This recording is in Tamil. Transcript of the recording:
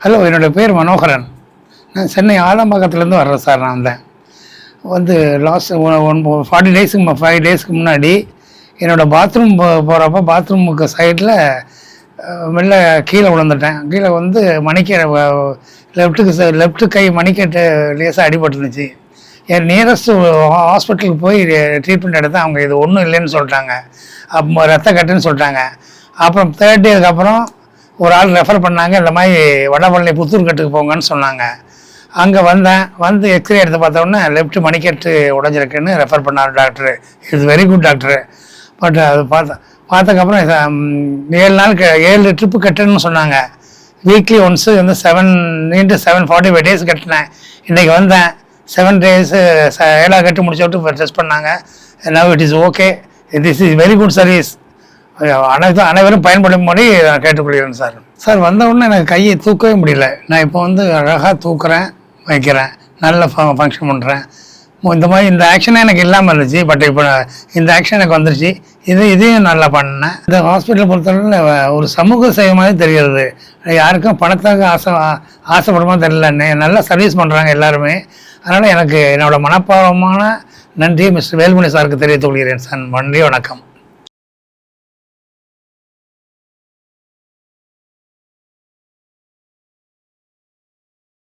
ஹலோ, என்னோடய பேர் மனோகரன். நான் சென்னை ஆலம்பாக்கத்துலேருந்து வர்றேன் சார். நான் வந்து லாஸ்ட் 40 டேஸுக்கு 5 டேஸ்க்கு முன்னாடி என்னோடய பாத்ரூம் போகிறப்ப பாத்ரூமுக்கு சைடில் மெல்ல கீழே விழுந்துட்டேன். கீழே வந்து லெஃப்ட்டு கை மணிக்கட்டு லேசாக அடிபட்டுருந்துச்சு. என் நியரஸ்ட்டு ஹாஸ்பிட்டலுக்கு போய் ட்ரீட்மெண்ட் எடுத்தேன். அவங்க இது ஒன்றும் இல்லைன்னு சொல்லிட்டாங்க. அப்போ ரத்த கட்டுன்னு சொல்லிட்டாங்க. அப்புறம் 3rd டேக்கு அப்புறம் ஒரு ஆள் ரெஃபர் பண்ணாங்க. இந்த மாதிரி வடபழனி புத்தூர் கட்டுக்கு போங்கன்னு சொன்னாங்க. அங்கே வந்து எக்ஸ்ரே எடுத்து பார்த்தோன்னே லெஃப்ட் மணிக்கட்டு உடஞ்சிருக்குன்னு ரெஃபர் பண்ணார் doctor. It's very good doctor. But அது பார்த்ததுக்கப்புறம் 7 நாளுக்கு 7 ட்ரிப்பு கட்டுன்னு சொன்னாங்க. வீக்லி ஒன்ஸு வந்து 7 × 7 45 டேஸ் கட்டினேன். இன்றைக்கி வந்தேன் 7 டேஸு 7 கட்டு முடிச்சு விட்டு இப்போ டெஸ்ட் பண்ணாங்க. Now it is okay. This is very good service. அனைவரும் பயன்படும்படி நான் கேட்டுக்கொள்கிறேன் சார். சார் வந்தவுடனே எனக்கு கையை தூக்கவே முடியல. நான் இப்போ வந்து அழகாக தூக்குறேன், வைக்கிறேன், நல்ல ஃபங்க்ஷன் பண்ணுறேன். இந்த ஆக்ஷனே எனக்கு இல்லாமல் இருந்துச்சு. பட் இப்போ இந்த ஆக்ஷன் எனக்கு வந்துருச்சு. இதையும் நல்லா பண்ணேன். இந்த ஹாஸ்பிட்டலை பொறுத்தவரை ஒரு சமூக சேவை மாதிரி தெரிகிறது. யாருக்கும் பணத்தாக ஆசைப்படுமா தெரியல. நல்லா சர்வீஸ் பண்ணுறாங்க எல்லாருமே. அதனால் எனக்கு என்னோடய மனப்பாரமான நன்றியை மிஸ்டர் வேல்மணி சாருக்கு தெரிவித்துக் கொள்கிறேன் சார். நன்றி, வணக்கம்.